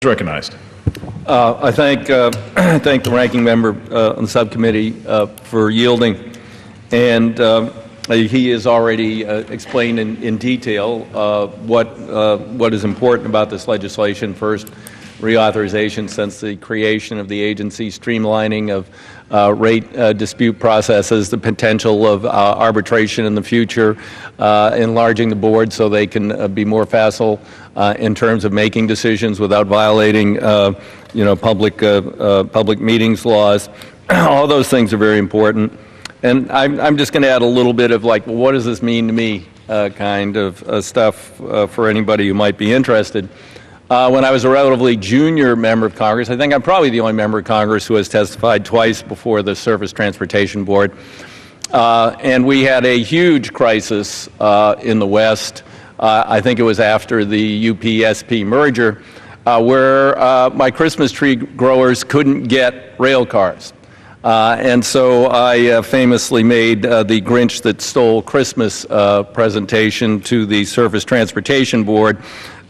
Recognized. I thank the ranking member on the subcommittee for yielding, and he has already explained in detail what is important about this legislation. First, reauthorization since the creation of the agency, streamlining of rate dispute processes, the potential of arbitration in the future, enlarging the board so they can be more facile in terms of making decisions without violating, public meetings laws. All those things are very important. And I'm just going to add a little bit of like, well, what does this mean to me kind of stuff for anybody who might be interested. When I was a relatively junior member of Congress, I think I'm probably the only member of Congress who has testified twice before the Surface Transportation Board. And we had a huge crisis in the West. I think it was after the UP-SP merger, where my Christmas tree growers couldn't get rail cars. And so I famously made the Grinch That Stole Christmas presentation to the Surface Transportation Board.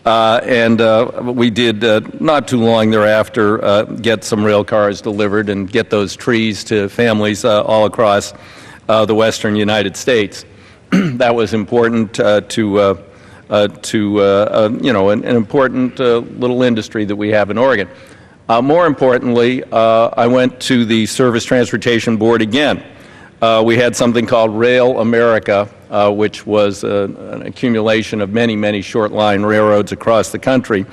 We did, not too long thereafter, get some rail cars delivered and get those trees to families all across the western United States. That was important to an important little industry that we have in Oregon. More importantly, I went to the Surface Transportation Board again. We had something called Rail America, which was an accumulation of many, many short line railroads across the country.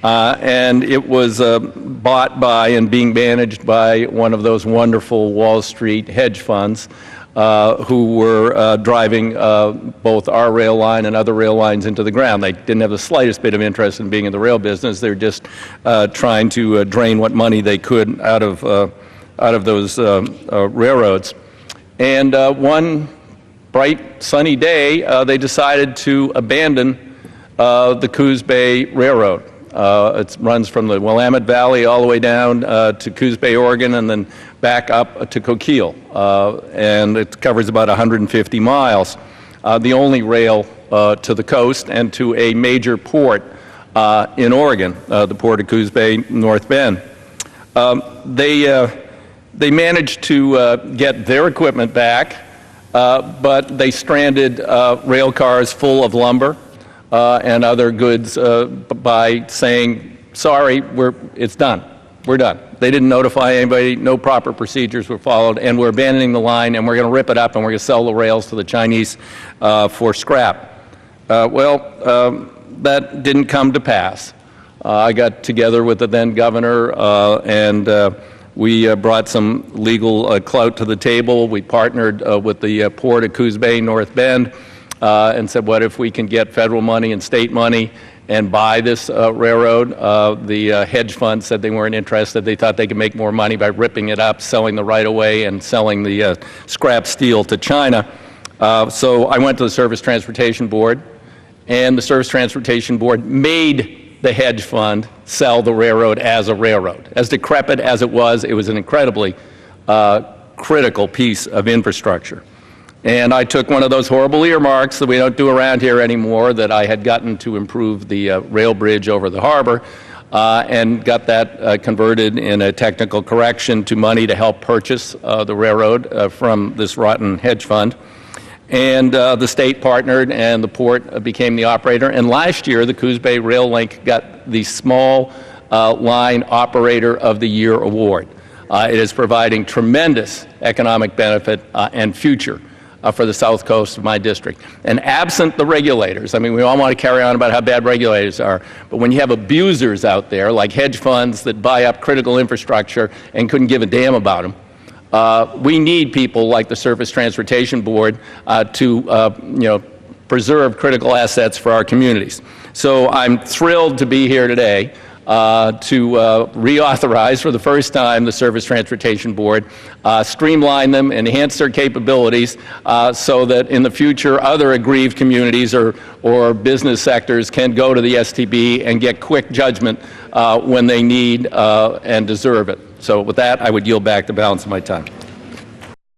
And it was bought by and being managed by one of those wonderful Wall Street hedge funds who were driving both our rail line and other rail lines into the ground. They didn't have the slightest bit of interest in being in the rail business. They were just trying to drain what money they could out of those railroads. And one bright, sunny day, they decided to abandon the Coos Bay Railroad. It runs from the Willamette Valley all the way down to Coos Bay, Oregon, and then back up to Coquille. And it covers about 150 miles. The only rail to the coast and to a major port in Oregon, the port of Coos Bay, North Bend. They managed to get their equipment back, but they stranded rail cars full of lumber and other goods by saying, sorry, it's done. We're done. They didn't notify anybody, no proper procedures were followed, and we're abandoning the line, and we're going to rip it up, and we're going to sell the rails to the Chinese for scrap. That didn't come to pass. I got together with the then governor, and we brought some legal clout to the table. We partnered with the Port of Coos Bay, North Bend, and said, what if we can get federal money and state money and buy this railroad? The hedge fund said they weren't interested. They thought they could make more money by ripping it up, selling the right-of-way, and selling the scrap steel to China. So I went to the Surface Transportation Board, and the Surface Transportation Board made the hedge fund sell the railroad as a railroad. As decrepit as it was an incredibly critical piece of infrastructure. And I took one of those horrible earmarks that we don't do around here anymore that I had gotten to improve the rail bridge over the harbor and got that converted in a technical correction to money to help purchase the railroad from this rotten hedge fund. And the state partnered and the port became the operator. And last year, the Coos Bay Rail Link got the Small Line Operator of the Year award. It is providing tremendous economic benefit and future for the south coast of my district. And absent the regulators, I mean, we all want to carry on about how bad regulators are, but when you have abusers out there, like hedge funds that buy up critical infrastructure and couldn't give a damn about them, we need people like the Surface Transportation Board to preserve critical assets for our communities. So I'm thrilled to be here today to reauthorize for the first time the Surface Transportation Board, streamline them, enhance their capabilities so that in the future other aggrieved communities or business sectors can go to the STB and get quick judgment when they need and deserve it. So with that, I would yield back the balance of my time.